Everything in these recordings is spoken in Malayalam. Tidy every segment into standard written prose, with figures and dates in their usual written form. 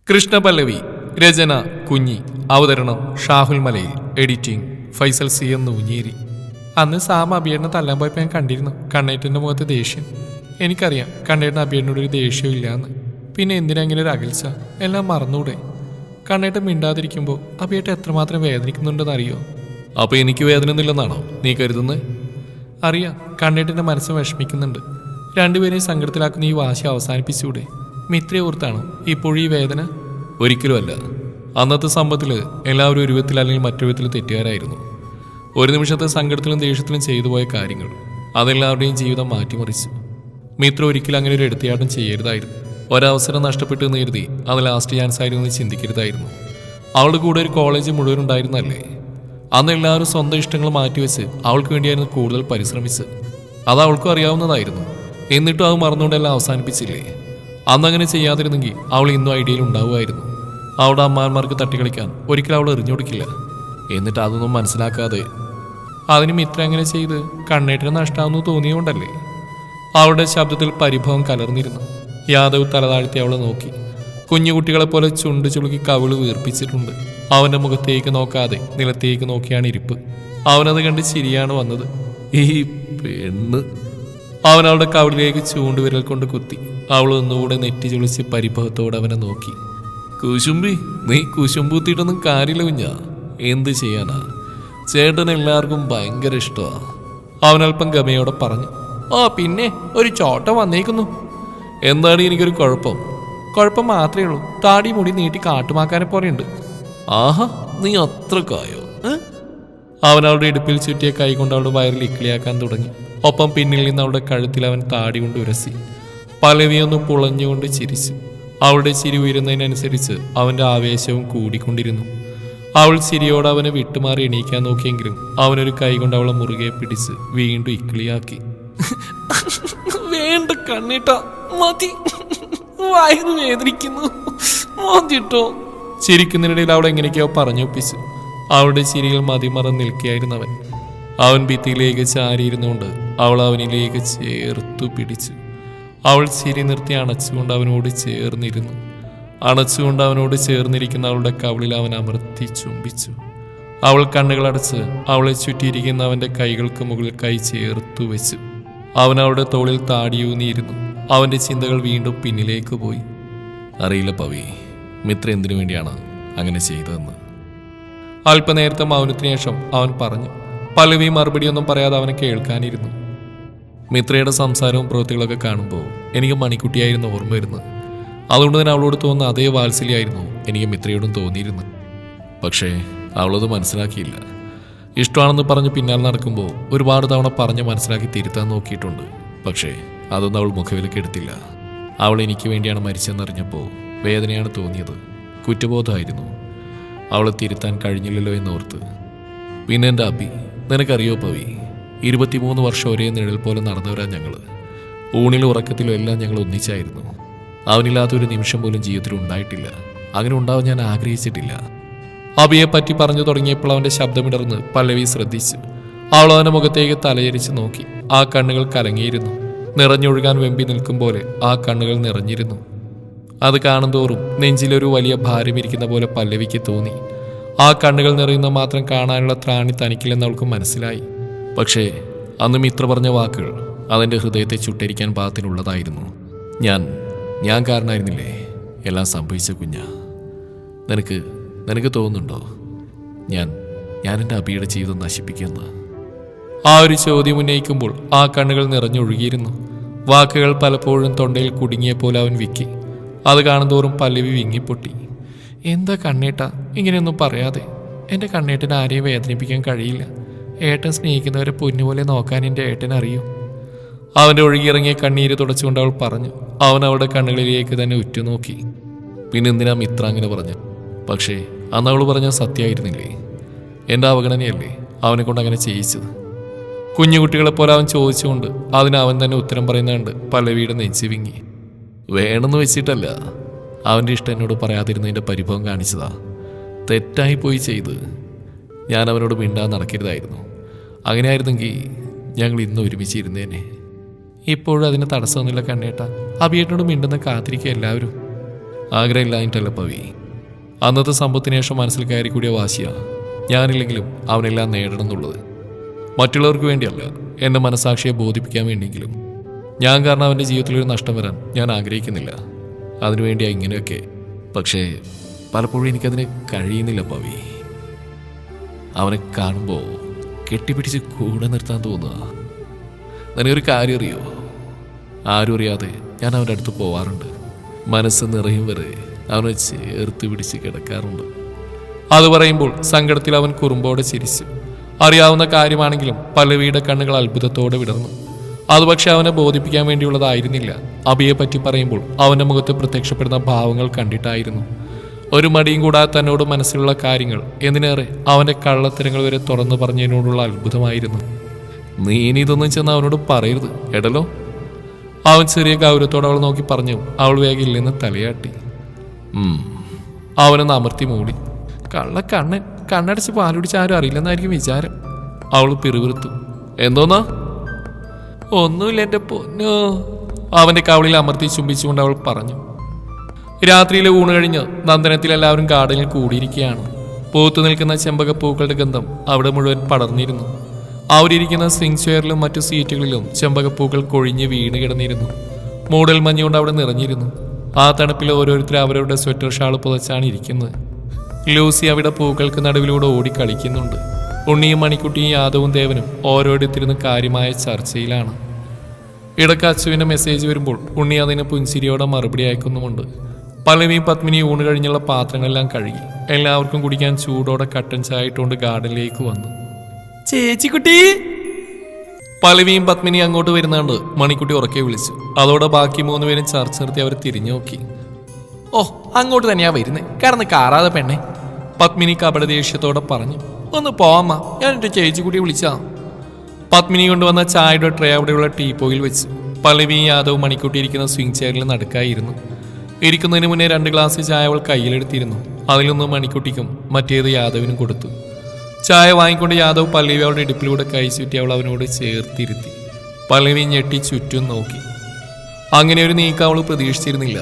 കൃഷ്ണപല്ലവി. രചന കുഞ്ഞി. അവതരണം ഷാഹുൽ മലയിൽ. എഡിറ്റിംഗ് ഫൈസൽ സി എന്ന് ഊഞ്ഞേരി. അന്ന് സാം അബിയേട്ടനെ തല്ലാൻ പോയപ്പോൾ ഞാൻ കണ്ടിരുന്നു കണ്ണേട്ടൻ്റെ മുഖത്ത് ദേഷ്യം. എനിക്കറിയാം കണ്ണേട്ടൻ അബിയേട്ടനോട് ഒരു ദേഷ്യവും ഇല്ലാന്ന്. പിന്നെ എന്തിനാ ഇങ്ങനെ ഒരു അകൽച്ച? എല്ലാം മറന്നൂടെ? കണ്ണേട്ടൻ മിണ്ടാതിരിക്കുമ്പോൾ അബിയേട്ടൻ എത്രമാത്രം വേദനിക്കുന്നുണ്ടെന്ന് അറിയോ? അപ്പോൾ എനിക്ക് വേദന ഒന്നുമില്ലെന്നാണോ നീ കരുതുന്നത്? അറിയാം, കണ്ണേട്ടൻ്റെ മനസ്സ് വിഷമിക്കുന്നുണ്ട്. രണ്ടുപേരെയും സങ്കടത്തിലാക്കുന്ന ഈ വാശി അവസാനിപ്പിച്ചൂടെ? മിത്രയെ ഓർത്താണോ ഇപ്പോഴും ഈ വേദന? ഒരിക്കലുമല്ല. അന്നത്തെ സമ്പത്തിൽ എല്ലാവരും ഒരു വിധത്തിൽ അല്ലെങ്കിൽ മറ്റൊരു വിധത്തിൽ തെറ്റുകാരായിരുന്നു. ഒരു നിമിഷത്തെ സങ്കടത്തിലും ദേഷ്യത്തിലും ചെയ്തു പോയ കാര്യങ്ങൾ അതെല്ലാവരുടെയും ജീവിതം മാറ്റിമറിച്ചു. മിത്ര ഒരിക്കലും അങ്ങനെ ഒരു എടുത്തിയാട്ടം ചെയ്യരുതായിരുന്നു. ഒരവസരം നഷ്ടപ്പെട്ടു എന്ന് കരുതി അത് ലാസ്റ്റ് ചാൻസ് ആയിരുന്നു എന്ന് ചിന്തിക്കരുതായിരുന്നു. അവളുടെ കൂടെ ഒരു കോളേജ് മുഴുവൻ ഉണ്ടായിരുന്നല്ലേ. അന്ന് എല്ലാവരും സ്വന്തം ഇഷ്ടങ്ങൾ മാറ്റിവെച്ച് അവൾക്ക് വേണ്ടിയായിരുന്നു കൂടുതൽ പരിശ്രമിച്ച്. അത് അവൾക്കും അറിയാവുന്നതായിരുന്നു. എന്നിട്ടും അത് മറന്നുകൊണ്ടെല്ലാം അവസാനിപ്പിച്ചില്ലേ? അന്നങ്ങനെ ചെയ്യാതിരുന്നെങ്കിൽ അവൾ ഇന്നും ഐഡിയയിൽ ഉണ്ടാവുമായിരുന്നു. അവളുടെ അമ്മാന്മാർക്ക് തട്ടിക്കളിക്കാൻ ഒരിക്കലും അവൾ എറിഞ്ഞുകൊടുക്കില്ല. എന്നിട്ട് അതൊന്നും മനസ്സിലാക്കാതെ അതിനും ഇത്ര അങ്ങനെ ചെയ്ത് കണ്ണേറ്റിന് നഷ്ടാവുന്നു തോന്നിയുകൊണ്ടല്ലേ? അവളുടെ ശബ്ദത്തിൽ പരിഭവം കലർന്നിരുന്നു. യാദവ് തലതാഴ്ത്തി അവളെ നോക്കി. കുഞ്ഞുകുട്ടികളെപ്പോലെ ചുണ്ട് ചുളുക്കി കവിള് വീർപ്പിച്ചിട്ടുണ്ട്. അവൻ്റെ മുഖത്തേക്ക് നോക്കാതെ നിലത്തേക്ക് നോക്കിയാണ് ഇരിപ്പ്. അവനത് കണ്ട് ചിരിയാണ് വന്നത്. ഈ പെണ്ണ്. അവൻ അവളുടെ കവിളിലേക്ക് ചൂണ്ടുവിരൽ കൊണ്ട് കുത്തി. അവൾ ഒന്നുകൂടെ നെറ്റി ചുളിച്ച് പരിഭവത്തോടെ അവനെ നോക്കി. കുശുംബി, നീ കുശുമ്പൂത്തിയിട്ടൊന്നും കാര്യമില്ല കുഞ്ഞാ. എന്ത് ചെയ്യാനാ? ചേട്ടൻ എല്ലാവർക്കും ഭയങ്കര ഇഷ്ടമാ. അവനൽപ്പം ഗമയോടെ പറഞ്ഞു. ഓ പിന്നെ ഒരു ചോട്ടം വന്നേക്കുന്നു. എന്താണ് എനിക്കൊരു കുഴപ്പം? കുഴപ്പം മാത്രമേ ഉള്ളൂ, താടി മുടി നീട്ടി കാട്ടുമാക്കാനെ പോലെയുണ്ട്. ആഹാ, നീ അത്രക്കായോ? അവനവളുടെ ഇടുപ്പിൽ ചുറ്റിയ കൈ കൊണ്ട് അവളുടെ വയറിൽ ഇക്കിളിയാക്കാൻ തുടങ്ങി. ഒപ്പം പിന്നിൽ നിന്ന് അവളുടെ കഴുത്തിൽ അവൻ താടി കൊണ്ട് ഉരസി. പലവിയൊന്നും പുളഞ്ഞുകൊണ്ട് ചിരിച്ചു. അവളുടെ ചിരി ഉയരുന്നതിനനുസരിച്ച് അവൻ്റെ ആവേശവും കൂടിക്കൊണ്ടിരുന്നു. അവൾ ചിരിയോടെ അവനെ വിട്ടുമാറി എണീക്കാൻ നോക്കിയെങ്കിലും അവനൊരു കൈ കൊണ്ട് അവളെ മുറുകെ പിടിച്ച് വീണ്ടും ഇക്കിളിയാക്കി. വേണ്ട കണ്ണേട്ട, മതി, വയറ് വേദനിക്കുന്നു, മതിട്ടോ. ചിരിക്കുന്നതിനിടയിൽ അവൾ എങ്ങനെയൊക്കെയോ പറഞ്ഞൊപ്പിച്ചു. അവളുടെ ചിരിയിൽ മതിമറന്ന് നിൽക്കുകയായിരുന്നവൻ. അവൻ ഭിത്തിയിലേക്ക് ചാരിയിരുന്നുകൊണ്ട് അവൾ അവനിലേക്ക് ചേർത്തു പിടിച്ചു. അവൾ ചിരി നിർത്തി അണച്ചുകൊണ്ട് അവനോട് ചേർന്നിരുന്നു. അണച്ചുകൊണ്ട് അവനോട് ചേർന്നിരിക്കുന്ന അവളുടെ കവിളിൽ അവൻ അമർത്തി ചുംബിച്ചു. അവൾ കണ്ണുകളടച്ച് അവളെ ചുറ്റിയിരിക്കുന്ന അവൻ്റെ കൈകൾക്ക് മുകളിൽ കൈ ചേർത്തു വെച്ചു. അവൻ അവളുടെ തോളിൽ താടിയൂന്നിയിരുന്നു. അവൻ്റെ ചിന്തകൾ വീണ്ടും പിന്നിലേക്ക് പോയി. അറിയില്ല പവി, മിത്ര എന്തിനു വേണ്ടിയാണ് അങ്ങനെ ചെയ്തതെന്ന്. അല്പനേരത്തെ മൗനത്തിന് ശേഷം അവൻ പറഞ്ഞു. പല്ലവി മറുപടിയൊന്നും പറയാതെ അവനെ കേൾക്കാനിരുന്നു. മിത്രയുടെ സംസാരവും പ്രവൃത്തികളൊക്കെ കാണുമ്പോൾ എനിക്ക് മണിക്കുട്ടിയായിരുന്നു ഓർമ്മ വരുന്നത്. അതുകൊണ്ട് തന്നെ അവളോട് തോന്നുന്ന അതേ വാത്സല്യമായിരുന്നു എനിക്ക് മിത്രയോടും തോന്നിയിരുന്നത്. പക്ഷേ അവളത് മനസ്സിലാക്കിയില്ല. ഇഷ്ടമാണെന്ന് പറഞ്ഞ് പിന്നാലെ നടക്കുമ്പോൾ ഒരുപാട് തവണ പറഞ്ഞ് മനസ്സിലാക്കി തിരുത്താൻ നോക്കിയിട്ടുണ്ട്. പക്ഷേ അതൊന്നും അവൾ മുഖവിലേക്ക് എടുത്തില്ല. അവൾ എനിക്ക് വേണ്ടിയാണ് മരിച്ചെന്നറിഞ്ഞപ്പോൾ വേദനയാണ് തോന്നിയത്, കുറ്റബോധമായിരുന്നു. അവളെ തിരുത്താൻ കഴിഞ്ഞില്ലല്ലോ എന്നോർത്ത്. പിന്നെ എൻ്റെ അബി, നിനക്കറിയോ പവി, 23 വർഷം ഒരേ നിഴൽ പോലെ നടന്നവരാ ഞങ്ങൾ. ഊണിലും ഉറക്കത്തിലും എല്ലാം ഞങ്ങൾ ഒന്നിച്ചായിരുന്നു. അവനില്ലാത്തൊരു നിമിഷം പോലും ജീവിതത്തിൽ ഉണ്ടായിട്ടില്ല. അങ്ങനെ ഉണ്ടാവാൻ ഞാൻ ആഗ്രഹിച്ചിട്ടില്ല. അബിയെ പറ്റി പറഞ്ഞു തുടങ്ങിയപ്പോൾ അവൻ്റെ ശബ്ദമിടർന്ന് പല്ലവി ശ്രദ്ധിച്ചു. അവൾ അവൻ്റെ മുഖത്തേക്ക് തലചരിച്ച് നോക്കി. ആ കണ്ണുകൾ കലങ്ങിയിരുന്നു. നിറഞ്ഞൊഴുകാൻ വെമ്പി നിൽക്കും പോലെ ആ കണ്ണുകൾ നിറഞ്ഞിരുന്നു. അത് കാണുന്തോറും നെഞ്ചിലൊരു വലിയ ഭാരം ഇരിക്കുന്ന പോലെ പല്ലവിക്ക് തോന്നി. ആ കണ്ണുകൾ നിറയുന്ന മാത്രം കാണാനുള്ള ത്രാണി തനിക്കില്ലെന്ന് അവൾക്ക് മനസ്സിലായി. പക്ഷേ അന്ന് മിത്ര പറഞ്ഞ വാക്കുകൾ അതെൻ്റെ ഹൃദയത്തെ ചുട്ടരിക്കാൻ പാകത്തിനുള്ളതായിരുന്നു. ഞാൻ കാരണമായിരുന്നില്ലേ എല്ലാം സംഭവിച്ച കുഞ്ഞാ? നിനക്ക് തോന്നുന്നുണ്ടോ ഞാൻ എൻ്റെ അബിയുടെ ജീവിതം നശിപ്പിക്കുന്ന? ആ ഒരു ചോദ്യം ഉന്നയിക്കുമ്പോൾ ആ കണ്ണുകൾ നിറഞ്ഞൊഴുകിയിരുന്നു. വാക്കുകൾ പലപ്പോഴും തൊണ്ടയിൽ കുടുങ്ങിയ പോലെ അവൻ വിക്കി. അത് കാണുന്തോറും പല്ലവി വിങ്ങിപ്പൊട്ടി. എന്താ കണ്ണേട്ടാ ഇങ്ങനെയൊന്നും പറയാതെ? എൻ്റെ കണ്ണേട്ടന് ആരെയും വേദനിപ്പിക്കാൻ കഴിയില്ല. ഏട്ടൻ സ്നേഹിക്കുന്നവരെ പൊന്നുപോലെ നോക്കാൻ എൻ്റെ ഏട്ടൻ അറിയൂ. അവൻ്റെ ഒഴുകിയിറങ്ങിയ കണ്ണീര് തുടച്ചുകൊണ്ട് അവൾ പറഞ്ഞു. അവൻ അവളുടെ കണ്ണുകളിലേക്ക് തന്നെ ഉറ്റുനോക്കി. പിന്നെ എന്തിനാ മിത്ര അങ്ങനെ പറഞ്ഞു? പക്ഷേ അന്ന് അവൾ പറഞ്ഞ സത്യമായിരുന്നില്ലേ? എൻ്റെ അവഗണനയല്ലേ അവനെ കൊണ്ട് അങ്ങനെ ചെയ്യിച്ചത്? കുഞ്ഞുകുട്ടികളെപ്പോലെ അവൻ ചോദിച്ചുകൊണ്ട് അതിന് അവൻ തന്നെ ഉത്തരം പറയുന്നുണ്ട്. പല്ലവിയുടെ നെഞ്ചി വിങ്ങി. വേണമെന്ന് വെച്ചിട്ടല്ല, അവൻ്റെ ഇഷ്ടം എന്നോട് പറയാതിരുന്നതിൻ്റെ പരിഭവം കാണിച്ചതാ. തെറ്റായിപ്പോയി ചെയ്ത്. ഞാൻ അവനോട് മിണ്ടാൻ നടക്കരുതായിരുന്നു. അങ്ങനെയായിരുന്നെങ്കിൽ ഞങ്ങൾ ഇന്ന് ഒരുമിച്ചിരുന്നേനെ. ഇപ്പോഴും അതിന് തടസ്സമൊന്നുമില്ല കണ്ണേട്ട. അബിയേട്ടനോട് മിണ്ടുന്ന കാത്തിരിക്കുക എല്ലാവരും. ആഗ്രഹമില്ലായിട്ടല്ല പവി. അന്നത്തെ സംഭവത്തിന് ശേഷം മനസ്സിൽ കയറി കൂടിയ വാശിയാ. ഞാനില്ലെങ്കിലും അവനെല്ലാം നേടണം എന്നുള്ളത്. മറ്റുള്ളവർക്ക് വേണ്ടിയല്ല, എൻ്റെ മനസാക്ഷിയെ ബോധിപ്പിക്കാൻ വേണ്ടിയെങ്കിലും. ഞാൻ കാരണം അവൻ്റെ ജീവിതത്തിലൊരു നഷ്ടം വരാൻ ഞാൻ ആഗ്രഹിക്കുന്നില്ല. അതിനുവേണ്ടിയാ ഇങ്ങനെയൊക്കെ. പക്ഷേ പലപ്പോഴും എനിക്കതിന് കഴിയുന്നില്ല പവി. അവനെ കാണുമ്പോൾ കെട്ടിപ്പിടിച്ച് കൂടെ നിർത്താൻ തോന്നുക. നിനക്കൊരു കാര്യം അറിയോ? ആരും അറിയാതെ ഞാൻ അവൻ്റെ അടുത്ത് പോവാറുണ്ട്. മനസ്സ് നിറയും വരെ അവനെ ചേർത്ത് പിടിച്ച് കിടക്കാറുണ്ട്. അത് പറയുമ്പോൾ സങ്കടത്തിൽ അവൻ കുറുമ്പോടെ ചിരിച്ചു. അറിയാവുന്ന കാര്യമാണെങ്കിലും പല്ലവിയുടെ കണ്ണുകൾ അത്ഭുതത്തോടെ വിടർന്നു. അത് പക്ഷെ അവനെ ബോധിപ്പിക്കാൻ വേണ്ടിയുള്ളതായിരുന്നില്ല. അബിയെ പറ്റി പറയുമ്പോൾ അവൻ്റെ മുഖത്ത് പ്രത്യക്ഷപ്പെടുന്ന ഭാവങ്ങൾ കണ്ടിട്ടായിരുന്നു. ഒരു മടിയും കൂടാതെ തന്നോട് മനസ്സിലുള്ള കാര്യങ്ങൾ, എന്തിനേറെ അവൻ്റെ കള്ളത്തരങ്ങൾ വരെ തുറന്നു പറഞ്ഞതിനോടുള്ള അത്ഭുതമായിരുന്നു. നീ ഇനി ഇതൊന്നും ചെന്ന് അവനോട് പറയരുത് എടലോ. അവൻ ചെറിയ ഗൗരവത്തോടെ അവൾ നോക്കി പറഞ്ഞു. അവൾ വേഗം ഇല്ലെന്ന് തലയാട്ടി. അവനൊന്ന് അമർത്തി മൂടി. കള്ള കണ്ണൻ, കണ്ണടച്ച് പാലുടിച്ച് ആരും അറിയില്ലെന്നായിരിക്കും വിചാരം. അവൾ പിറുവിറുത്തു. എന്തോന്നാ? ഒന്നുമില്ല എൻ്റെ പൊന്നോ. അവൻ്റെ കവളിൽ അമർത്തി ചുംബിച്ചുകൊണ്ട് അവൾ പറഞ്ഞു. രാത്രിയിലെ ഊണ് കഴിഞ്ഞ് നന്ദനത്തിൽ എല്ലാവരും ഗാർഡനിൽ കൂടിയിരിക്കുകയാണ്. പൂത്തു നിൽക്കുന്ന ചെമ്പകപ്പൂക്കളുടെ ഗന്ധം അവിടെ മുഴുവൻ പടർന്നിരുന്നു. അവരിയ്ക്കുന്ന സ്വിംഗ് ചെയറിലും മറ്റു സീറ്റുകളിലും ചെമ്പകപ്പൂക്കൾ കൊഴിഞ്ഞ് വീണ് കിടന്നിരുന്നു. മൂടൽ മഞ്ഞുകൊണ്ട് അവിടെ നിറഞ്ഞിരുന്നു. ആ തണുപ്പിൽ ഓരോരുത്തരും അവരവരുടെ സ്വെറ്റർ ഷാൾ പുതച്ചാണ് ഇരിക്കുന്നത്. ലൂസി അവിടെ പൂക്കൾക്ക് നടുവിലൂടെ ഓടിക്കളിക്കുന്നുണ്ട്. ഉണ്ണിയും മണിക്കുട്ടിയും യാദവും ദേവനും ഓരോരുത്തരുന്ന് കാര്യമായ ചർച്ചയിലാണ്. ഇടയ്ക്ക് അച്ചുവിൻ്റെ മെസ്സേജ് വരുമ്പോൾ ഉണ്ണി അതിന് പുൻസിരിയോടെ മറുപടി അയക്കുന്നുമുണ്ട്. പല്ലവിയും പത്മിനിയും ഊണ് കഴിഞ്ഞുള്ള പാത്രങ്ങളെല്ലാം കഴുകി എല്ലാവർക്കും കുടിക്കാൻ ചൂടോടെ കട്ടൻ ചായ ഇട്ടുകൊണ്ട് ഗാർഡനിലേക്ക് വന്നു. ചേച്ചിക്കുട്ടി! പല്ലവിയും പത്മിനിയും അങ്ങോട്ട് വരുന്നുണ്ട്. മണിക്കുട്ടി ഉറക്കെ വിളിച്ചു. അതോടെ ബാക്കി 3 പേരും ചർച്ച നിർത്തി അവർ തിരിഞ്ഞു നോക്കി. ഓ, അങ്ങോട്ട് തന്നെയാ വരുന്നത്, കിടന്ന് കാറാതെ പെണ്ണെ. പത്മിനി കപട ദേഷ്യത്തോടെ പറഞ്ഞു. ഒന്ന് പോവാമ്മ, ഞാൻ എൻ്റെ ചേച്ചിക്കുട്ടിയെ വിളിച്ചാ. പത്മിനി കൊണ്ടുവന്ന ചായയുടെ ട്രേ അവിടെയുള്ള ടീപ്പോയിൽ വെച്ചു. പല്ലവിയും യാദവും മണിക്കുട്ടി ഇരിക്കുന്ന സ്വിംഗ് ചെയറിൽ നടുക്കായിരുന്നു. ഇരിക്കുന്നതിന് മുന്നേ 2 ഗ്ലാസ് ചായ അവൾ കയ്യിലെടുത്തിരുന്നു. അതിലൊന്ന് മണിക്കുട്ടിക്കും മറ്റേത് യാദവിനും കൊടുത്തു. ചായ വാങ്ങിക്കൊണ്ട് യാദവ് പല്ലവി അവളുടെ ഇടുപ്പിലൂടെ കൈ ചുറ്റി അവൾ അവനോട് ചേർത്തിരുത്തി. പല്ലവി ഞെട്ടി ചുറ്റും നോക്കി. അങ്ങനെ ഒരു നീക്കം അവൾ പ്രതീക്ഷിച്ചിരുന്നില്ല.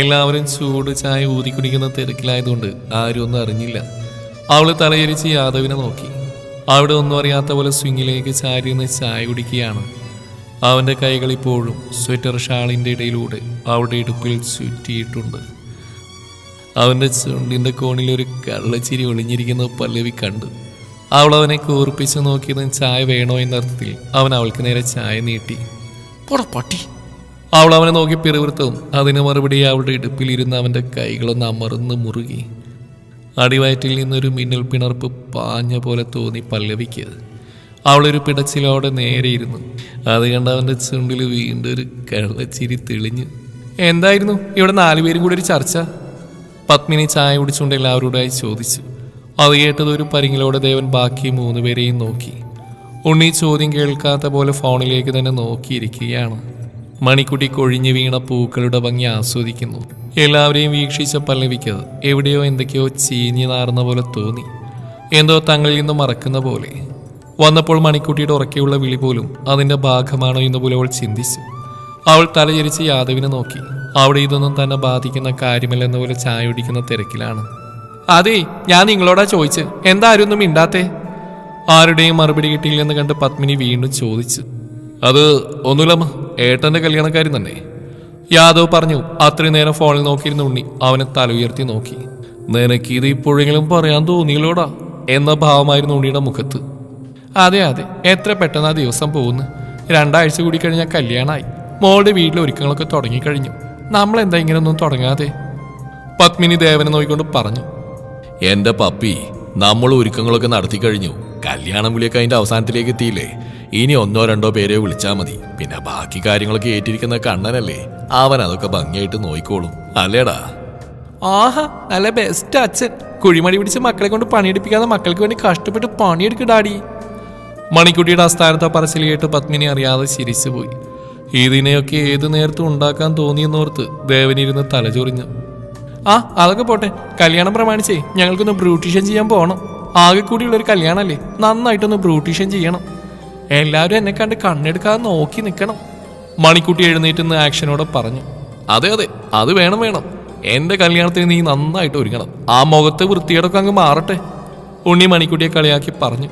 എല്ലാവരും ചൂട് ചായ ഊതിക്കുടിക്കുന്ന തിരക്കിലായതുകൊണ്ട് ആരും ഒന്നും അറിഞ്ഞില്ല. അവൾ തലയിരിച്ച് യാദവിനെ നോക്കി. അവിടെ ഒന്നും അറിയാത്ത പോലെ സ്വിങ്ങിലേക്ക് ചാരിന്ന് ചായ കുടിക്കുകയാണ്. അവൻ്റെ കൈകൾ ഇപ്പോഴും സ്വെറ്റർ ഷാളിൻ്റെ ഇടയിലൂടെ അവളുടെ ഇടുപ്പിൽ ചുറ്റിയിട്ടുണ്ട്. അവൻ്റെ ചുണ്ടിൻ്റെ കോണിൽ ഒരു കള്ളച്ചിരി ഒളിഞ്ഞിരിക്കുന്ന പല്ലവി കണ്ടു. അവൾ അവനെ കൂർപ്പിച്ച് നോക്കിയതും ചായ വേണോ എന്നർത്ഥത്തിൽ അവൻ അവൾക്ക് നേരെ ചായ നീട്ടി. പട്ടി! അവൾ അവനെ നോക്കി പിറുവിറുത്തവും അതിന് മറുപടി അവളുടെ ഇടുപ്പിലിരുന്ന് അവൻ്റെ കൈകളൊന്ന് അമർന്ന് മുറുകി. അടിവയറ്റിൽ നിന്നൊരു മിന്നൽ പിണർപ്പ് പാഞ്ഞ പോലെ തോന്നി പല്ലവിക്ക്. അവളൊരു പിടച്ചിലോടെ നേരെയിരുന്നു. അത് കണ്ട് അവൻ്റെ ചുണ്ടിൽ വീണ്ടും ഒരു കള്ളച്ചിരി തെളിഞ്ഞു. എന്തായിരുന്നു ഇവിടെ 4 പേരും കൂടി ഒരു ചർച്ച? പത്മിനി ചായ കുടിച്ചുകൊണ്ട് എല്ലാവരോടായി ചോദിച്ചു. അത് കേട്ടത് ഒരു പരിങ്ങിലോടെ ദേവൻ ബാക്കി 3 പേരെയും നോക്കി. ഉണ്ണി ചോദ്യം കേൾക്കാത്ത പോലെ ഫോണിലേക്ക് തന്നെ നോക്കിയിരിക്കുകയാണ്. മണിക്കുട്ടി കൊഴിഞ്ഞു വീണ പൂക്കളുടെ ഭംഗി ആസ്വദിക്കുന്നു. എല്ലാവരെയും വീക്ഷിച്ച പല്ലവിക്ക് എവിടെയോ എന്തൊക്കെയോ ചീഞ്ഞു നാറുന്ന പോലെ തോന്നി. എന്തോ തങ്ങളിൽ നിന്ന് മറക്കുന്ന പോലെ. വന്നപ്പോൾ മണിക്കുട്ടിയുടെ ഉറക്കെയുള്ള വിളി പോലും അതിൻ്റെ ഭാഗമാണോ എന്ന് പോലും അവൾ ചിന്തിച്ചു. അവൾ തലചരിച്ച് യാദവിനെ നോക്കി. അവിടെ ഇതൊന്നും തന്നെ ബാധിക്കുന്ന കാര്യമല്ലെന്ന പോലെ ചായ കുടിക്കുന്ന തിരക്കിലാണ്. അതെ, ഞാൻ നിങ്ങളോടാ ചോദിച്ചു, എന്താ ആരും ഒന്നും മിണ്ടാത്തേ? ആരുടെയും മറുപടി കിട്ടിയില്ലെന്ന് കണ്ട് പത്മിനി വീണ്ടും ചോദിച്ചു. അത് ഒന്നുമില്ലമ്മ, ഏട്ടൻ്റെ കല്യാണക്കാരി തന്നെ, യാദവ് പറഞ്ഞു. അത്രയും നേരം ഫോണിൽ നോക്കിയിരുന്ന ഉണ്ണി അവനെ തല ഉയർത്തി നോക്കി. നിനക്കിത് ഇപ്പോഴെങ്കിലും പറയാൻ തോന്നിയില്ലോടാ എന്ന ഭാവമായിരുന്നു ഉണ്ണിയുടെ മുഖത്ത്. അതെ അതെ, എത്ര പെട്ടെന്ന് ആ ദിവസം പോകുന്നു. 2 ആഴ്ച കൂടി കഴിഞ്ഞാൽ കല്യാണമായി. മോളുടെ വീട്ടിലെ ഒരുക്കങ്ങളൊക്കെ തുടങ്ങിക്കഴിഞ്ഞു. നമ്മളെന്താ ഇങ്ങനെയൊന്നും തുടങ്ങാതെ? പത്മിനി ദേവനെ നോക്കിക്കൊണ്ട് പറഞ്ഞു. എൻ്റെ പപ്പി, നമ്മൾ ഒരുക്കങ്ങളൊക്കെ നടത്തി കഴിഞ്ഞു. കല്യാണം വിളിയൊക്കെ അതിൻ്റെ അവസാനത്തിലേക്ക് എത്തിയില്ലേ. ഇനി 1 or 2 പേരെ വിളിച്ചാൽ മതി. പിന്നെ ബാക്കി കാര്യങ്ങളൊക്കെ ഏറ്റിരിക്കുന്ന കണ്ണനല്ലേ, അവൻ അതൊക്കെ ഭംഗിയായിട്ട് നോയിക്കോളും, അല്ലേടാ? ആഹാ, നല്ല ബെസ്റ്റ് അച്ഛൻ. കുഴിമടി പിടിച്ച് മക്കളെ കൊണ്ട് പണിയെടുപ്പിക്കാതെ മക്കൾക്ക് വേണ്ടി കഷ്ടപ്പെട്ട് പണിയെടുക്ക് ഡാഡി. മണിക്കുട്ടിയുടെ അസ്ഥാനത്തെ പറച്ചിൽ കേട്ട് പത്മിനി അറിയാതെ ചിരിച്ചു പോയി. ഇതിനെയൊക്കെ ഏത് നേരത്തും ഉണ്ടാക്കാൻ തോന്നിയെന്നോർത്ത് ദേവനിരുന്ന് തലചൊറിഞ്ഞു. അതൊക്കെ പോട്ടെ, കല്യാണം പ്രമാണിച്ചേ ഞങ്ങൾക്കൊന്ന് ബ്യൂട്ടീഷ്യൻ ചെയ്യാൻ പോകണം. ആകെ കൂടിയുള്ളൊരു കല്യാണമല്ലേ, നന്നായിട്ടൊന്ന് ബ്യൂട്ടീഷ്യൻ ചെയ്യണം. എല്ലാവരും എന്നെ കണ്ട് കണ്ണെടുക്കാതെ നോക്കി നിൽക്കണം. മണിക്കുട്ടി എഴുന്നേറ്റ് നിന്ന് ആക്ഷനോടെ പറഞ്ഞു. അതെ അതെ, അത് വേണം. എന്റെ കല്യാണത്തിന് നീ നന്നായിട്ട് ഒരുങ്ങണം. ആ മുഖത്തെ വൃത്തിയേടൊക്കെ അങ്ങ് മാറട്ടെ. ഉണ്ണി മണിക്കുട്ടിയെ കളിയാക്കി പറഞ്ഞു.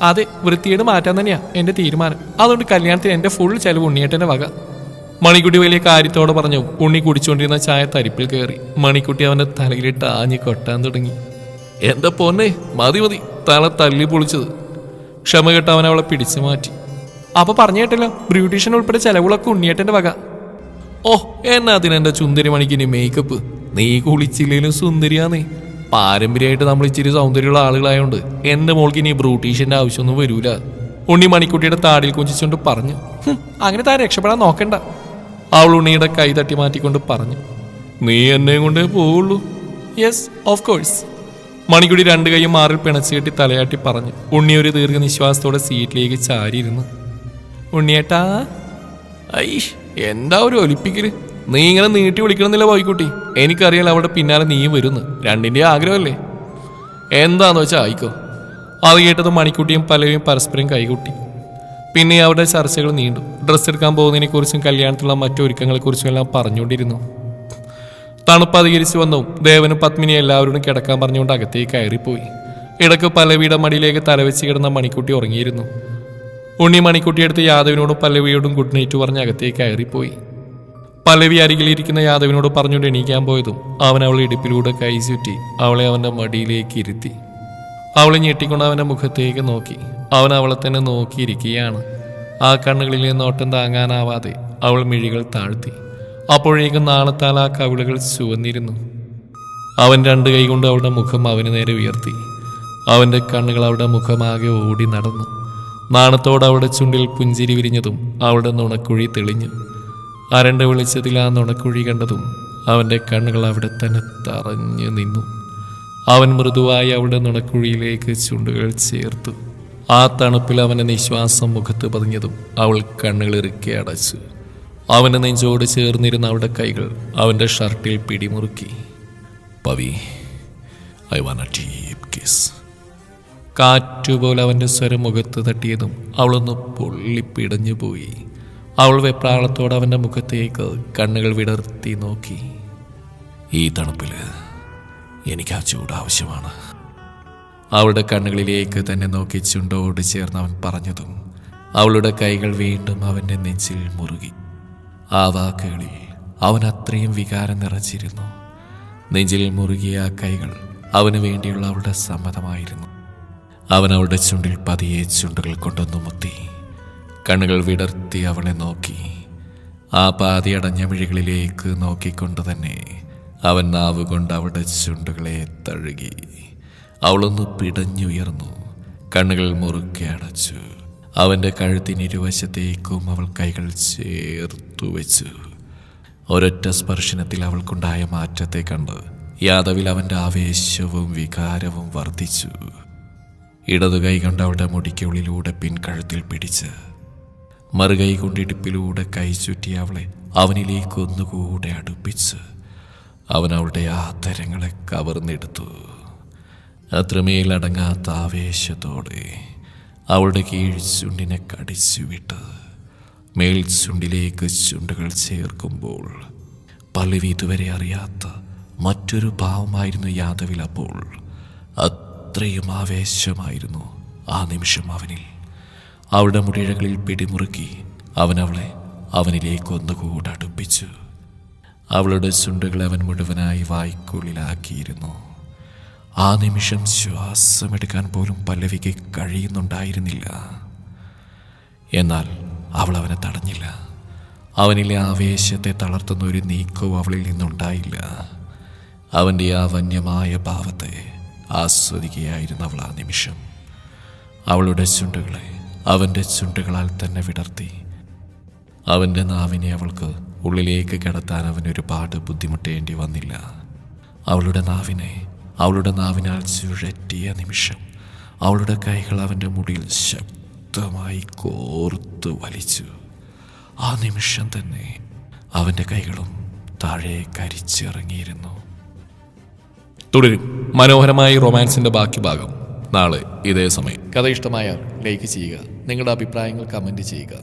അതെ, വൃത്തിയേട് മാറ്റാൻ തന്നെയാ എന്റെ തീരുമാനം. അതുകൊണ്ട് കല്യാണത്തിന് എന്റെ ഫുൾ ചെലവ് ഉണ്ണിയേട്ടന്റെ വക. മണിക്കുട്ടി വലിയ കാര്യത്തോടെ പറഞ്ഞു. ഉണ്ണി കുടിച്ചുകൊണ്ടിരുന്ന ചായ തരിപ്പിൽ കയറി. മണിക്കുട്ടി അവന്റെ തലയിലിട്ട് ആഞ്ഞ് കൊട്ടാൻ തുടങ്ങി. എന്റെ പൊന്നെ, മതി മതി, തല തല്ലി പൊളിച്ചത്. ക്ഷമ കെട്ട് അവൻ അവളെ പിടിച്ചു മാറ്റി. അപ്പൊ പറഞ്ഞു കേട്ടല്ലോ, ബ്യൂട്ടീഷ്യൻ ഉൾപ്പെടെ ചെലവുകളൊക്കെ ഉണ്ണിയേട്ടന്റെ വക. ഓ, എന്നാ അതിനെന്റെ ചുന്ദരി മണിക്കിനി മേക്കപ്പ്? നീ കുളിച്ചില്ലേലും സുന്ദരിയാന്നേ. പാരമ്പര്യമായിട്ട് നമ്മൾ ഇച്ചിരി സൗന്ദര്യമുള്ള ആളുകളായോണ്ട് എന്റെ മോൾക്ക് ഇനി ബ്യൂട്ടീഷ്യന്റെ ആവശ്യമൊന്നും വരൂല. ഉണ്ണി മണിക്കുട്ടിയുടെ താടിയിൽ കുഞ്ചിച്ചുകൊണ്ട് പറഞ്ഞു. അങ്ങനെ താൻ രക്ഷപ്പെടാൻ നോക്കണ്ട. അവൾ ഉണ്ണിയുടെ കൈ തട്ടി മാറ്റിക്കൊണ്ട് പറഞ്ഞു. നീ എന്നെ കൊണ്ടേ പോവുള്ളൂ. Yes, of course. മണിക്കുട്ടി രണ്ട് കൈയും മാറിൽ പിണച്ചു കെട്ടി തലയാട്ടി പറഞ്ഞു. ഉണ്ണി ഒരു ദീർഘനിശ്വാസത്തോടെ സീറ്റിലേക്ക് ചാരിയിരുന്നു. ഉണ്ണിയേട്ടാ. ഐഷ്, എന്താ ഒരു ഒലിപ്പിക്കല്? നീ ഇങ്ങനെ നീട്ടി വിളിക്കണമെന്നില്ല പോയിക്കുട്ടി. എനിക്കറിയാലോ അവിടെ പിന്നാലെ നീയും വരുന്നു. രണ്ടിൻ്റെ ആഗ്രഹമല്ലേ? എന്താന്ന് വെച്ചാൽ ആയിക്കോ. അത് കേട്ടത് മണിക്കുട്ടിയും പലരും പരസ്പരം കൈകൂട്ടി. പിന്നെ അവരുടെ ചർച്ചകൾ നീണ്ടു. ഡ്രസ്സ് എടുക്കാൻ പോകുന്നതിനെക്കുറിച്ചും കല്യാണത്തിലുള്ള മറ്റൊരുക്കങ്ങളെക്കുറിച്ചും എല്ലാം പറഞ്ഞുകൊണ്ടിരുന്നു. തണുപ്പ് അധികരിച്ചു വന്നു. ദേവനും പത്മിനി എല്ലാവരോടും കിടക്കാൻ പറഞ്ഞുകൊണ്ട് അകത്തേക്ക് കയറിപ്പോയി. ഇടയ്ക്ക് പല്ലവിയുടെ മടിയിലേക്ക് തലവെച്ച് കിടന്ന മണിക്കുട്ടി ഉറങ്ങിയിരുന്നു. ഉണ്ണി മണിക്കുട്ടിയെടുത്ത് യാദവിനോടും പല്ലവിയോടും ഗുഡ് നൈറ്റ് പറഞ്ഞ് അകത്തേക്ക് കയറിപ്പോയി. പല്ലവി അരികിലിരിക്കുന്ന യാദവിനോട് പറഞ്ഞുകൊണ്ട് എണീക്കാൻ പോയതും അവൻ അവളെ ഇടുപ്പിലൂടെ കൈ ചുറ്റി അവളെ അവൻ്റെ മടിയിലേക്ക് ഇരുത്തി. അവളെ ഞെട്ടിക്കൊണ്ട് അവൻ്റെ മുഖത്തേക്ക് നോക്കി. അവൻ അവളെ തന്നെ നോക്കിയിരിക്കുകയാണ്. ആ കണ്ണുകളിലെ നോട്ടം താങ്ങാനാവാതെ അവൾ മിഴികൾ താഴ്ത്തി. അപ്പോഴേക്കും നാണത്താൽ ആ കവിളുകൾ ചുവന്നിരുന്നു. അവൻ രണ്ട് കൈ കൊണ്ട് അവളുടെ മുഖം അവന് നേരെ ഉയർത്തി. അവൻ്റെ കണ്ണുകൾ അവളുടെ മുഖമാകെ ഓടി നടന്നു. നാണത്തോടെ അവളുടെ ചുണ്ടിൽ പുഞ്ചിരി വിരിഞ്ഞതും അവളുടെ നുണക്കുഴി തെളിഞ്ഞു. അരണ്ട വെളിച്ചത്തിൽ ആ നുണക്കുഴി കണ്ടതും അവൻ്റെ കണ്ണുകൾ അവിടെ തന്നെ തറഞ്ഞു നിന്നു. അവൻ മൃദുവായി അവളുടെ നുണക്കുഴിയിലേക്ക് ചുണ്ടുകൾ ചേർത്തു. ആ തണുപ്പിൽ അവൻ്റെ നിശ്വാസം മുഖത്ത് പതിഞ്ഞതും അവൾ കണ്ണുകൾ ഇറുക്കി അടച്ചു. അവൻ്റെ നെഞ്ചോട് ചേർന്നിരുന്ന അവളുടെ കൈകൾ അവൻ്റെ ഷർട്ടിൽ പിടിമുറുക്കി. Pavi, I want a deep kiss. കാറ്റുപോലെ അവൻ്റെ സ്വരം മുഖത്ത് തട്ടിയതും അവളൊന്ന് പൊള്ളിപ്പിടഞ്ഞു പോയി. അവൾ വെപ്രാളത്തോടെ അവൻ്റെ മുഖത്തേക്ക് കണ്ണുകൾ വിടർത്തി നോക്കി. ഈ തണുപ്പിൽ എനിക്ക് ആ ചൂട് ആവശ്യമാണ്. അവളുടെ കണ്ണുകളിലേക്ക് തന്നെ നോക്കി ചുണ്ടോട് ചേർന്ന് അവൻ പറഞ്ഞതും അവളുടെ കൈകൾ വീണ്ടും അവൻ്റെ നെഞ്ചിൽ മുറുകി. ആ വാക്കുകളിൽ അവൻ അത്രയും വികാരം നിറച്ചിരുന്നു. നെഞ്ചിൽ മുറുകിയ ആ കൈകൾ അവന് വേണ്ടിയുള്ള അവളുടെ സമ്മതമായിരുന്നു. അവൻ അവളുടെ ചുണ്ടിൽ പതിയെ ചുണ്ടുകൾ കൊണ്ടൊന്നു മുത്തി. കണ്ണുകൾ വിടർത്തി അവളെ നോക്കി. ആ പാതി അടഞ്ഞ മിഴികളിലേക്ക് നോക്കിക്കൊണ്ട് തന്നെ അവൻ നാവ് കൊണ്ട് അവളുടെ ചുണ്ടുകളെ തഴുകി. അവളൊന്ന് പിടഞ്ഞുയർന്നു. കണ്ണുകൾ മുറുക്കെ അടച്ചു. അവൻ്റെ കഴുത്തിനിരുവശത്തേക്കും അവൾ കൈകൾ ചേർത്തു വെച്ചു. ഒരൊറ്റ സ്പർശനത്തിൽ അവൾക്കുണ്ടായ മാറ്റത്തെ കണ്ട് യാദവിൽ അവൻ്റെ ആവേശവും വികാരവും വർദ്ധിച്ചു. ഇടതു കൈ കൊണ്ട് അവളുടെ മുടിക്കുള്ളിലൂടെ പിൻകഴുത്തിൽ പിടിച്ച് മറുകൈ കൊണ്ട് ഇടുപ്പിലൂടെ കൈ ചുറ്റി അവളെ അവനിലേക്ക് ഒന്നുകൂടെ അടുപ്പിച്ച് അവൻ അവളുടെ ആദരങ്ങളെ കവർന്നെടുത്തു. അത്രമേലടങ്ങാത്ത ആവേശത്തോടെ അവളുടെ കീഴ് ചുണ്ടിനെ കടിച്ചു വിട്ട് മേൽ ചുണ്ടിലേക്ക് ചുണ്ടുകൾ ചേർക്കുമ്പോൾ പല്ലവി ഇതുവരെ അറിയാത്ത മറ്റൊരു ഭാവമായിരുന്നു യാദവിൽ. അപ്പോൾ അത്രയും ആവേശമായിരുന്നു ആ നിമിഷം അവനിൽ. അവളുടെ മുടിഴകളിൽ പിടിമുറുക്കി അവൻ അവളെ അവനിലേക്ക് ഒന്നുകൂടെ അടുപ്പിച്ചു. അവളുടെ ചുണ്ടുകൾ അവൻ മുഴുവനായി വായ്ക്കുള്ളിലാക്കിയിരുന്നു. ആ നിമിഷം ശ്വാസമെടുക്കാൻ പോലും പല്ലവിക്ക് കഴിയുന്നുണ്ടായിരുന്നില്ല. എന്നാൽ അവൾ അവനെ തടഞ്ഞില്ല. അവനിലെ ആവേശത്തെ തളർത്തുന്ന ഒരു നീക്കവും അവളിൽ നിന്നുണ്ടായില്ല. അവൻ്റെ ആ വന്യമായ ഭാവത്തെ ആസ്വദിക്കുകയായിരുന്നു അവൾ ആ നിമിഷം. അവളുടെ ചുണ്ടുകളെ അവൻ്റെ ചുണ്ടുകളാൽ തന്നെ വിടർത്തി. അവൻ്റെ നാവിനെ അവൾക്ക് ഉള്ളിലേക്ക് കടത്താൻ അവൻ ഒരുപാട് ബുദ്ധിമുട്ടേണ്ടി വന്നില്ല. അവളുടെ നാവിനാൽ ചുഴറ്റിയ നിമിഷം അവളുടെ കൈകൾ അവൻ്റെ മുടിയിൽ ശക്തമായി കോർത്തു വലിച്ചു. ആ നിമിഷം തന്നെ അവൻ്റെ കൈകളും താഴെ കരിച്ചിറങ്ങിയിരുന്നു. തുടരും മനോഹരമായ റൊമാൻസിൻ്റെ ബാക്കി ഭാഗം നാളെ ഇതേ സമയം. കഥ ഇഷ്ടമായാൽ ലൈക്ക് ചെയ്യുക. നിങ്ങളുടെ അഭിപ്രായങ്ങൾ കമൻറ്റ് ചെയ്യുക.